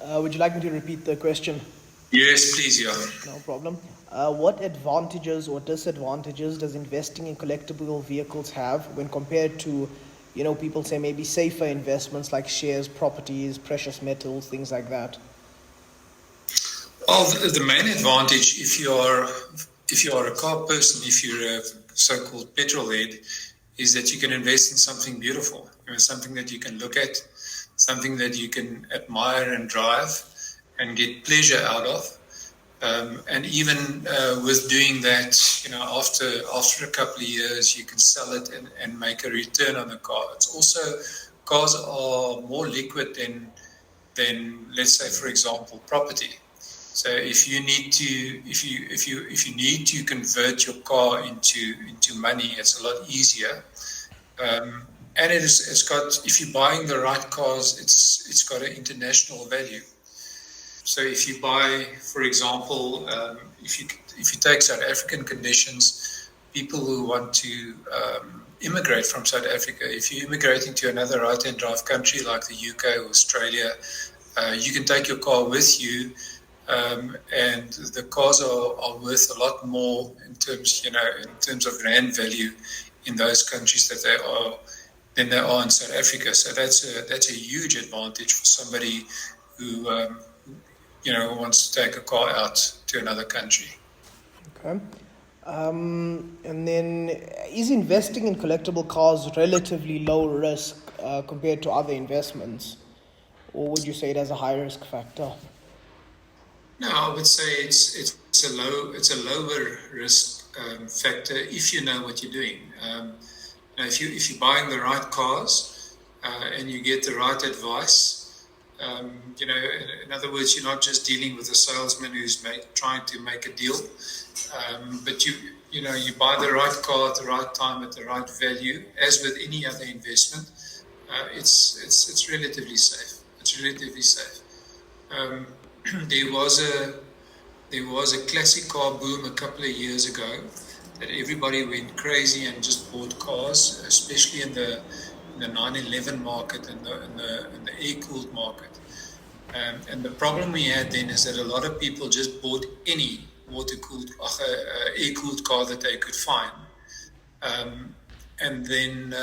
Would you like me to repeat the question? Yes, please, yeah. No problem. What advantages or disadvantages does investing in collectible vehicles have when compared to, people say maybe safer investments like shares, properties, precious metals, things like that? Well, the main advantage, if you are a car person, if you're a so-called petrol head, is that you can invest in something beautiful, something that you can look at, something that you can admire and drive, and get pleasure out of. And even with doing that, after a couple of years, you can sell it and make a return on the car. It's also, cars are more liquid than let's say, for example, property. So if you need to need to convert your car into money, it's a lot easier. And it's got, if you're buying the right cars, it's got an international value. So if you buy, for example, if you take South African conditions, people who want to immigrate from South Africa, if you're immigrating to another right-hand drive country like the UK or Australia, you can take your car with you, and the cars are worth a lot more in terms of rand value in those countries than they are in South Africa. So that's a huge advantage for somebody who wants to take a car out to another country. Okay. And then, is investing in collectible cars relatively low risk compared to other investments? Or would you say it has a high risk factor? No, I would say it's a lower risk factor if you know what you're doing. If you're buying the right cars and you get the right advice, in other words, you're not just dealing with a salesman who's trying to make a deal, but you buy the right car at the right time at the right value. As with any other investment, it's relatively safe. It's relatively safe. There was a classic car boom a couple of years ago that everybody went crazy and just bought cars, especially in the 911 market and the air-cooled market. And the problem we had then is that a lot of people just bought any air-cooled car that they could find. And then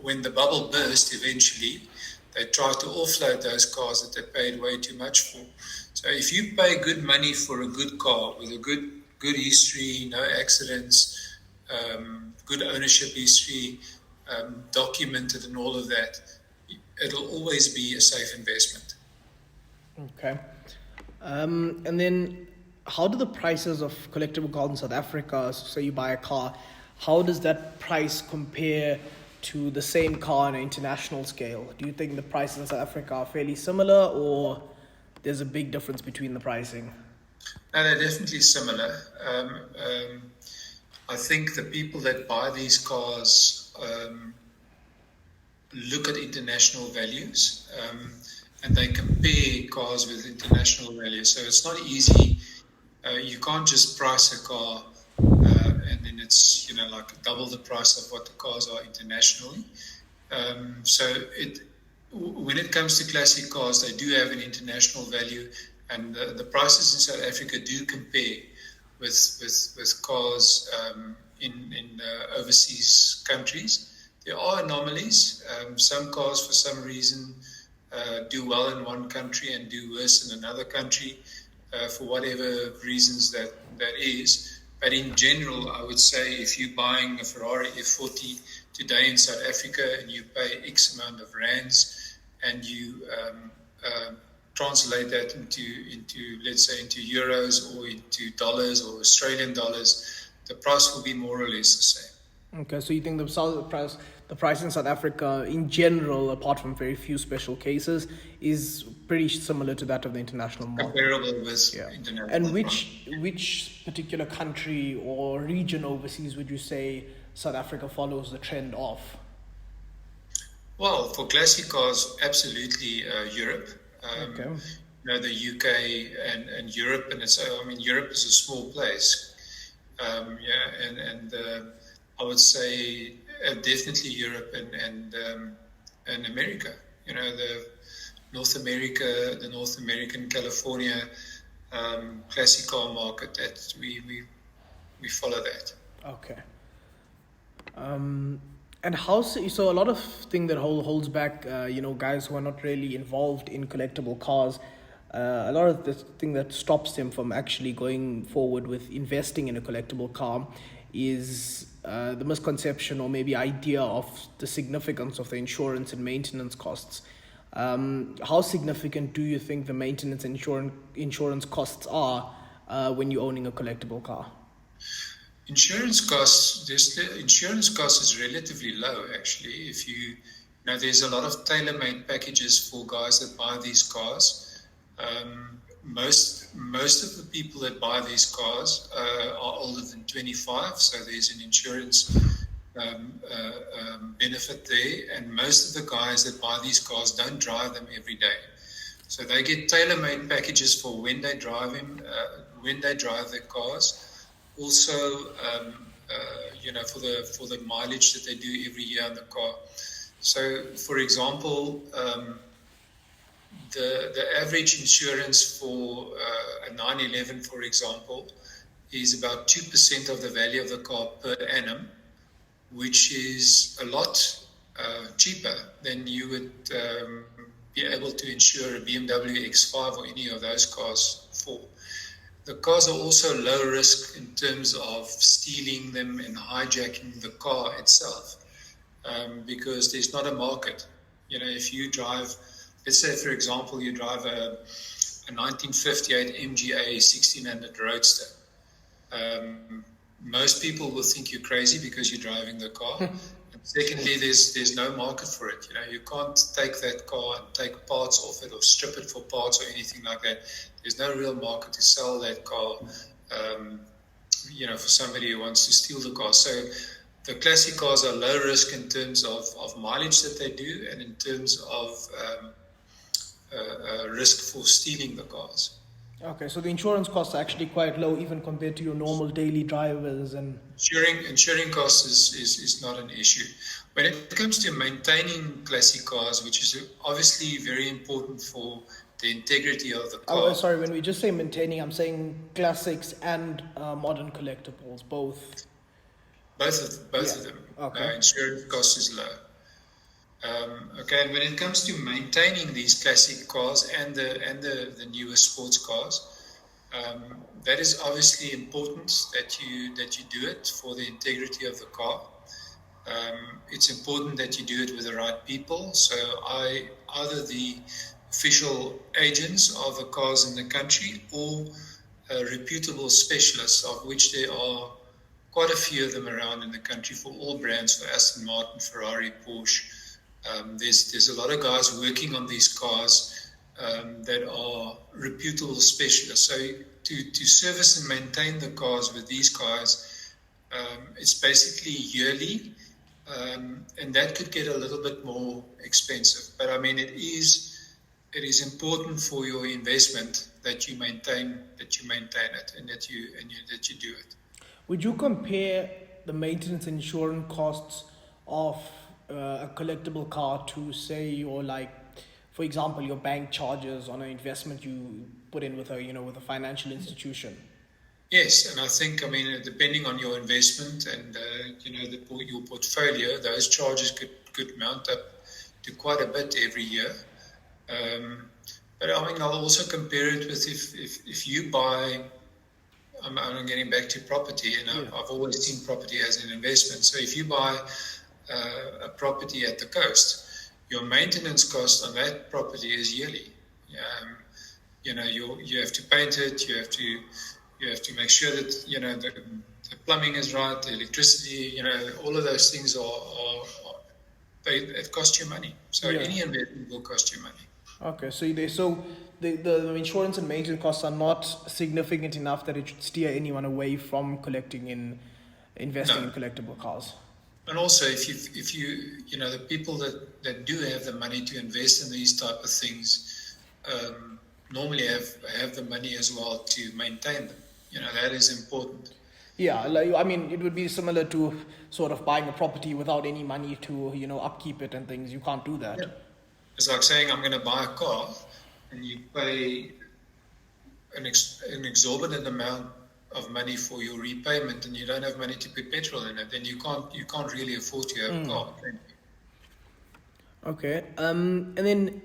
when the bubble burst eventually, they tried to offload those cars that they paid way too much for. So if you pay good money for a good car with a good history, no accidents, good ownership history, documented and all of that, it'll always be a safe investment. Okay. And then, how do the prices of collectible cars in South Africa, so you buy a car, how does that price compare to the same car on an international scale? Do you think the prices in South Africa are fairly similar, or there's a big difference between the pricing? No, they're definitely similar. I think the people that buy these cars look at international values, and they compare cars with international values. So it's not easy. You can't just price a car and then it's like double the price of what the cars are internationally. When it comes to classic cars, they do have an international value, and the prices in South Africa do compare with cars in overseas countries. There are anomalies. Some cars, for some reason, do well in one country and do worse in another country, for whatever reasons that is. But in general, I would say if you're buying a Ferrari F40 today in South Africa and you pay X amount of rands and you translate that into let's say into euros or into dollars or Australian dollars, the price will be more or less the same. Okay, so you think the price in South Africa in general, apart from very few special cases, is pretty similar to that of the international market? Comparable with international. And which particular country or region overseas would you say South Africa follows the trend of? Well, for classic cars, absolutely Europe. Okay. The UK and Europe, and Europe is a small place. I would say definitely Europe and America. North America, the North American California classic car market. That we follow that. Okay. And how so a lot of thing that holds back guys who are not really involved in collectible cars, a lot of the thing that stops them from actually going forward with investing in a collectible car is the misconception or maybe idea of the significance of the insurance and maintenance costs. How significant do you think the maintenance and insurance costs are when you're owning a collectible car? Insurance costs. The insurance cost is relatively low, actually. If there's a lot of tailor-made packages for guys that buy these cars. Most of the people that buy these cars are older than 25, so there's an insurance benefit there. And most of the guys that buy these cars don't drive them every day, so they get tailor-made packages for when they drive their cars. Also, for the mileage that they do every year on the car. So, for example, the average insurance for a 911, for example, is about 2% of the value of the car per annum, which is a lot cheaper than you would be able to insure a BMW X5 or any of those cars for. The cars are also low risk in terms of stealing them and hijacking the car itself, because there's not a market. If you drive, let's say, for example, you drive a 1958 MGA 1600 Roadster. Most people will think you're crazy because you're driving the car. And secondly, there's no market for it. You can't take that car and take parts off it or strip it for parts or anything like that. There's no real market to sell that car, for somebody who wants to steal the car. So the classic cars are low risk in terms of mileage that they do and in terms of risk for stealing the cars. Okay, so the insurance costs are actually quite low even compared to your normal daily drivers and... Insuring costs is not an issue. When it comes to maintaining classic cars, which is obviously very important for the integrity of the car. Oh, sorry, when we just say maintaining, I'm saying classics and modern collectibles, both. Both of them. Okay. Insurance cost is low. And when it comes to maintaining these classic cars and the newer sports cars, that is obviously important that you do it for the integrity of the car. It's important that you do it with the right people. So either the official agents of the cars in the country or reputable specialists, of which there are quite a few of them around in the country for all brands, for Aston Martin, Ferrari, Porsche. There's a lot of guys working on these cars that are reputable specialists. So to service and maintain the cars with these guys, it's basically yearly, and that could get a little bit more expensive. But I mean, it is important for your investment that you maintain it and that you do it. Would you compare the maintenance and insurance costs of a collectible car to, say, or like, for example, your bank charges on an investment you put in with a financial institution? Yes, and I think, depending on your investment and your portfolio, those charges could mount up to quite a bit every year. But I'll also compare it with if you buy. I'm getting back to property, and I've always seen property as an investment. So if you buy a property at the coast, your maintenance cost on that property is yearly. You have to paint it. You have to make sure that the plumbing is right, the electricity. All of those things it costs you money. So any investment will cost you money. Okay, so the insurance and maintenance costs are not significant enough that it should steer anyone away from investing in collectible cars. And also, if you the people that do have the money to invest in these type of things, normally have the money as well to maintain them. That is important. Yeah, it would be similar to sort of buying a property without any money to upkeep it and things. You can't do that. Yeah. It's like saying I'm going to buy a car, and you pay an exorbitant amount of money for your repayment, and you don't have money to put petrol in it. Then you can't really afford to have a car. Can you? Okay. And then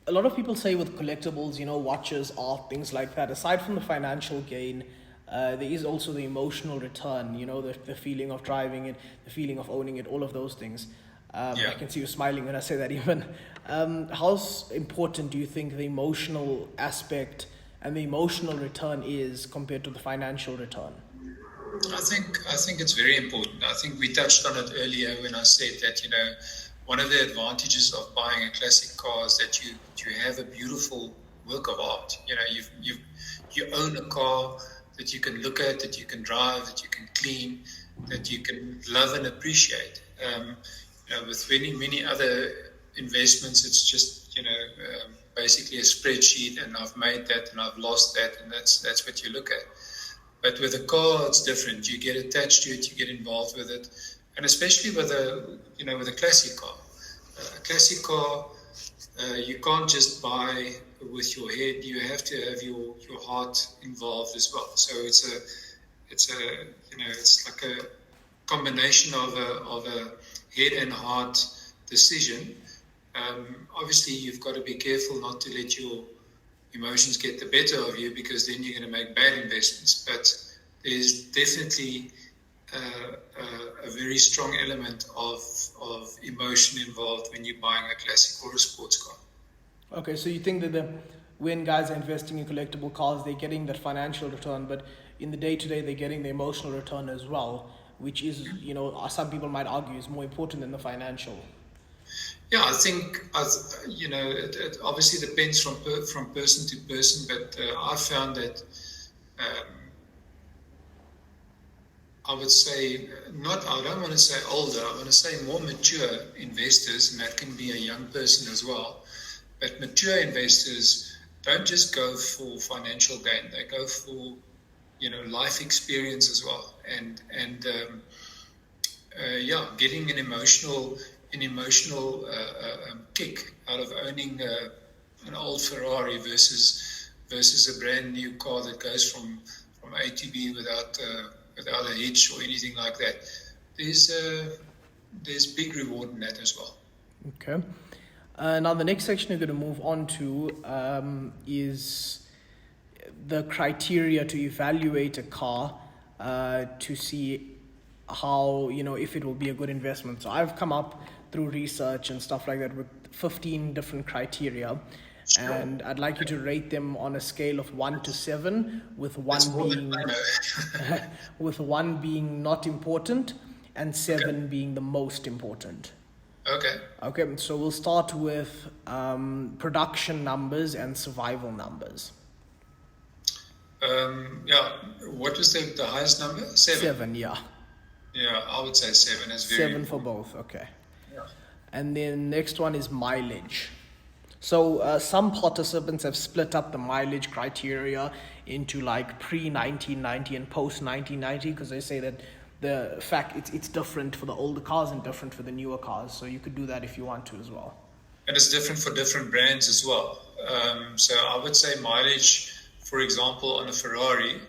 a lot of people say with collectibles, watches, art, things like that, aside from the financial gain, there is also the emotional return, the feeling of driving it, the feeling of owning it, all of those things. I can see you smiling when I say that even. How important do you think the emotional aspect and the emotional return is compared to the financial return? I think it's very important. I think we touched on it earlier when I said that one of the advantages of buying a classic car is that you have a beautiful work of art. You own a car that you can look at, that you can drive, that you can clean, that you can love and appreciate. With many other investments, it's just basically a spreadsheet, and I've made that and I've lost that, and that's what you look at. But with a car, it's different. You get attached to it, you get involved with it, and especially with a classic car. A classic car, you can't just buy with your head. You have to have your heart involved as well. So it's like a combination of a head and heart decision. Obviously, you've got to be careful not to let your emotions get the better of you, because then you're going to make bad investments. But there's definitely a very strong element of emotion involved when you're buying a classic or a sports car. Okay, so you think that when guys are investing in collectible cars, they're getting that financial return, but in the day-to-day, they're getting the emotional return as well, which is, some people might argue is more important than the financial. Yeah, I think it obviously depends from person to person, but I found that I would say I don't want to say older, I want to say more mature investors, and that can be a young person as well. But mature investors don't just go for financial gain; they go for life experience as well, and getting an emotional kick out of owning an old Ferrari versus a brand new car that goes from A to B without a hitch or anything like that. There's big reward in that as well. Okay. Now the next section we're going to move on to is the criteria to evaluate a car to see how, if it will be a good investment. So I've come up through research and stuff like that with 15 different criteria. Sure. And I'd like you to rate them on a scale of 1 to 7, with one being not important and 7 being the most important. Okay, so we'll start with production numbers and survival numbers. What was the highest number? 7? 7, yeah. Yeah, I would say 7 is very 7 for both, okay. Yeah. And then next one is mileage. So some participants have split up the mileage criteria into like pre-1990 and post-1990, because they say that the fact it's different for the older cars and different for the newer cars. So you could do that if you want to as well. And it's different for different brands as well. So I would say mileage, for example, on a Ferrari,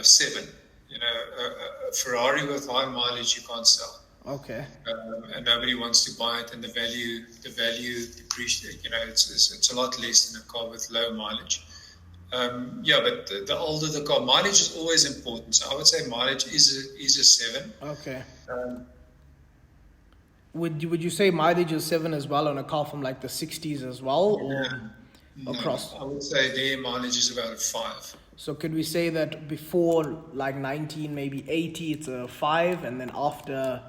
7. A Ferrari with high mileage you can't sell. Okay. And nobody wants to buy it, and the value depreciates. It's a lot less than a car with low mileage. But the older the car, mileage is always important. So I would say mileage is a 7. Okay. Would you say mileage is 7 as well on a car from like the 60s as well, or across? I would say their mileage is about a 5. So could we say that before like 1980 it's a 5, and then after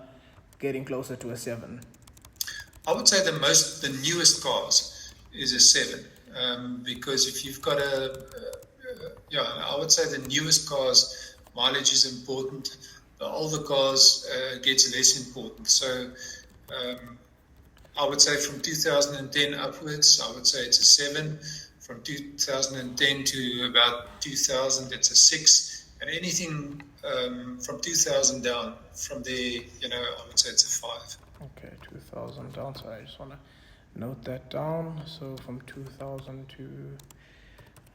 getting closer to a 7? I would say the newest cars is a 7, because if you've got I would say the newest cars, mileage is important. The older cars gets less important. So I would say from 2010 upwards, I would say it's a 7. From 2010 to about 2000, it's a 6. And anything from 2000 down, from there, I would say it's a 5. Okay, 2000 down. So I just want to Note that down. So from 2000 to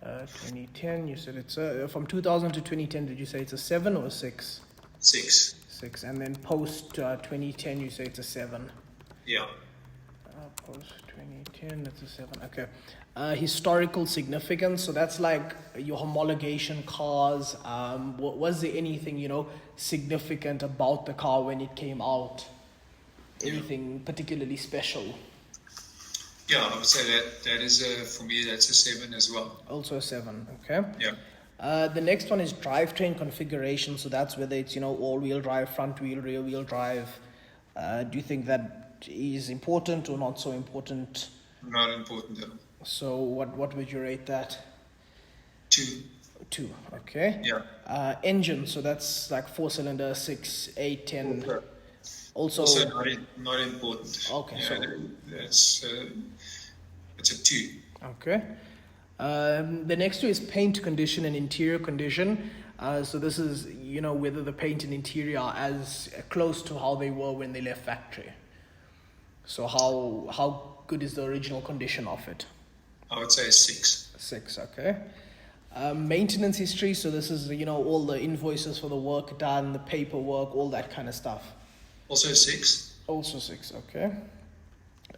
2010, you said it's from 2000 to 2010. Did you say it's a 7 or a 6? 6. 6, and then post 2010, you say it's a 7. Yeah. Post 2010, it's a 7. Okay. Historical significance. So that's like your homologation cars. Was there anything significant about the car when it came out? Anything particularly special? Yeah, I would say that is for me that's a 7 as well. Also a 7. Okay. Yeah. The next one is drivetrain configuration. So that's whether it's all-wheel drive, front-wheel, rear-wheel drive. Do you think that is important or not so important? Not important at all. So what would you rate that? 2. 2. Okay. Yeah. Engine. So that's like 4-cylinder, 6, 8, 10. Okay. Also not important. Okay. Yeah, So it's a 2. Okay. The next two is paint condition and interior condition. So this is, whether the paint and interior are as close to how they were when they left factory. So how good is the original condition of it? I would say a 6. 6, okay. Maintenance history. So this is, all the invoices for the work done, the paperwork, all that kind of stuff. Also 6. Also 6, okay.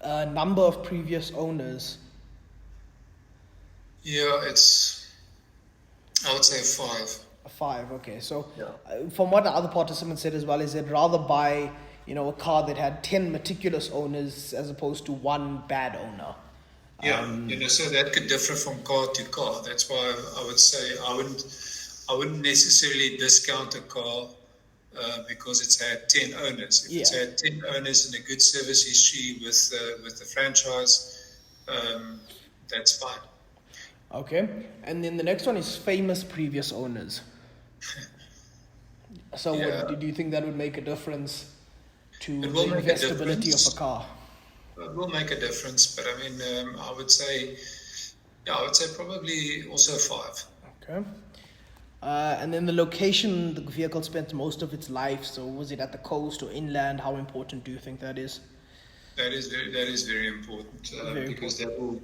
Number of previous owners. Yeah, I would say 5. 5, okay. So Yeah. From what the other participants said as well, is they'd rather buy, a car that had 10 meticulous owners as opposed to 1 bad owner. Yeah, so that could differ from car to car. That's why I would say I wouldn't necessarily discount a car because it's had 10 owners. If it's had 10 owners and a good service history with the franchise, that's fine. Okay, and then the next one is famous previous owners. So do you think that would make a difference to the investability of a car? It will make a difference, but I mean, I would say probably also 5. Okay. And then the location the vehicle spent most of its life. So was it at the coast or inland? How important do you think that is? That is very important because that'll.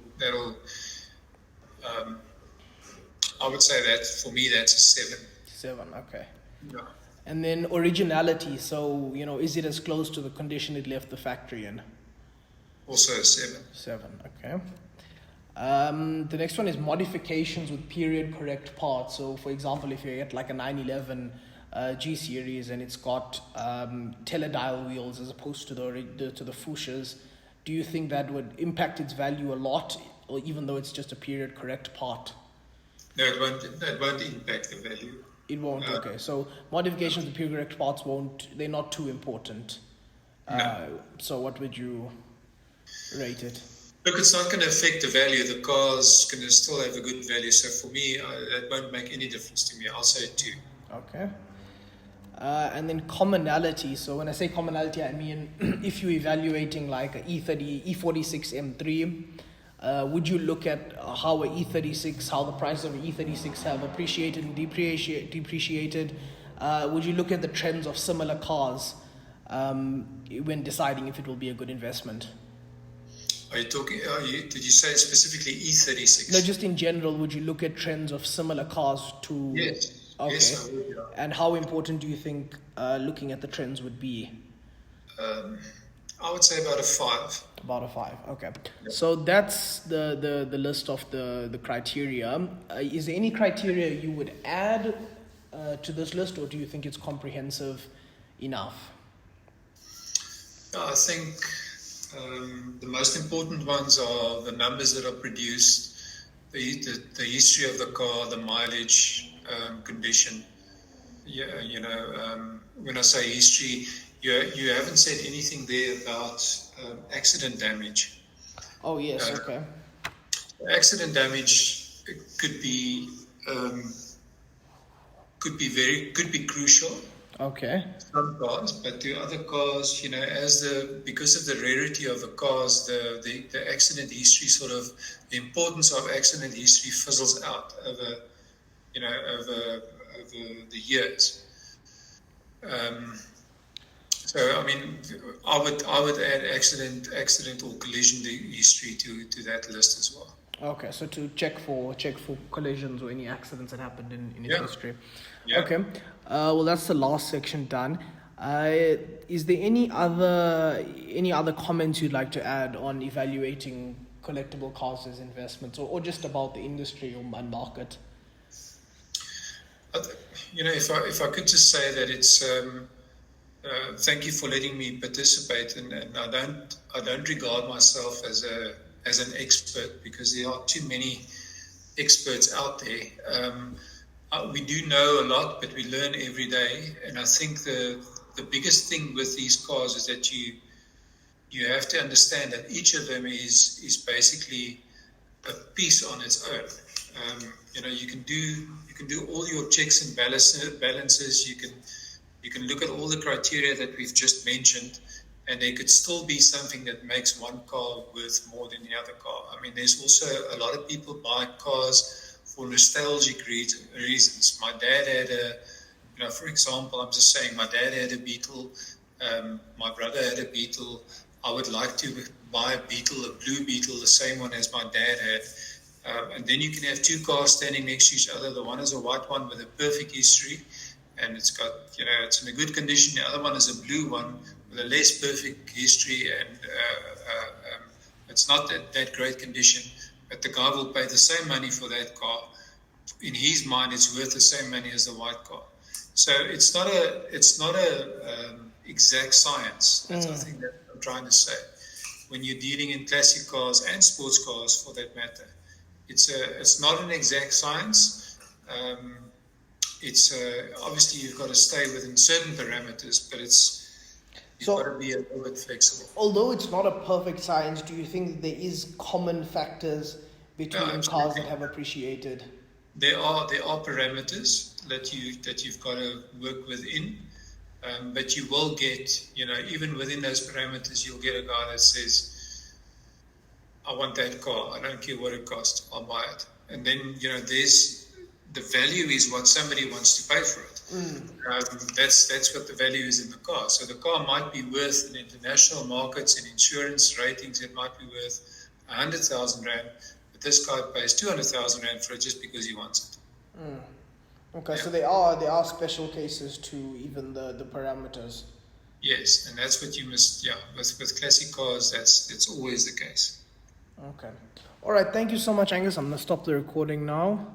I would say that for me that's a 7. 7, okay. Yeah. And then originality. So is it as close to the condition it left the factory in? Also a 7. 7, okay. The next one is modifications with period correct parts. So for example, if you get like a 911 G series and it's got teledial wheels as opposed to the Fuchsias, do you think that would impact its value a lot, or even though it's just a period correct part? No, it won't impact the value. It won't. Okay, so modifications with period correct parts they're not too important. No. So what would you rate it? Look, it's not going to affect the value. The car's going to still have a good value. So for me, that won't make any difference to me. I'll say 2. Okay. And then commonality. So when I say commonality, I mean if you're evaluating like a E46 M3, would you look at how the price of an E36 have appreciated and depreciated? Would you look at the trends of similar cars when deciding if it will be a good investment? Are you talking? Did you say specifically E36? No, just in general. Would you look at trends of similar cars to? Yes. Okay. Yes, I would. Yeah. And how important do you think looking at the trends would be? I would say about a 5. About a 5. Okay. Yep. So that's the list of the criteria. Is there any criteria you would add to this list, or do you think it's comprehensive enough? I think the most important ones are the numbers that are produced, the history of the car, the mileage, condition. Yeah, when I say history, you haven't said anything there about accident damage. Oh yes, okay. Accident damage could be crucial. Okay. Some cars, but the other cars, because of the rarity of the cars, the accident history the importance of accident history fizzles out over the years. So So I mean, I would add accident or collision history to that list as well. Okay, so to check for collisions or any accidents that happened in his Yeah, history. yeah. Okay, well that's the last section done. Is there any other comments you'd like to add on evaluating collectible cars as investments, or just about the industry or market? If I could just say that it's thank you for letting me participate, and I don't regard myself as an expert, because there are too many experts out there. We do know a lot, but we learn every day, and I think the biggest thing with these cars is that you have to understand that each of them is basically a piece on its own. You can do all your checks and balances. You can look at all the criteria that we've just mentioned, and there could still be something that makes one car worth more than the other car. I mean, there's also a lot of people buy cars for nostalgic reasons. My dad had for example, I'm just saying, my dad had a Beetle, my brother had a Beetle. I would like to buy a Beetle, a blue Beetle, the same one as my dad had. And then you can have two cars standing next to each other. The one is a white one with a perfect history, and it's in a good condition. The other one is a blue one with a less perfect history, and it's not that great condition. But the guy will pay the same money for that car. In his mind, it's worth the same money as the white car. So it's not a exact science. That's the thing that I'm trying to say. When you're dealing in classic cars and sports cars, for that matter, it's not an exact science. It's obviously you've got to stay within certain parameters, but you've got to be a little bit flexible. Although it's not a perfect science, do you think there is common factors between cars that have appreciated? There are parameters that you've got to work within, but you will get, even within those parameters, you'll get a guy that says, I want that car. I don't care what it costs. I'll buy it. And then, there's the value is what somebody wants to pay for it. That's what the value is in the car. So the car might be worth in international markets and insurance ratings. It might be worth 100,000 rand, but this guy pays 200,000 rand for it just because he wants it. Okay, yeah. So there are special cases to even the parameters. Yes, and that's what you must. Yeah, with classic cars, that's always the case. Okay. All right. Thank you so much, Angus. I'm gonna stop the recording now.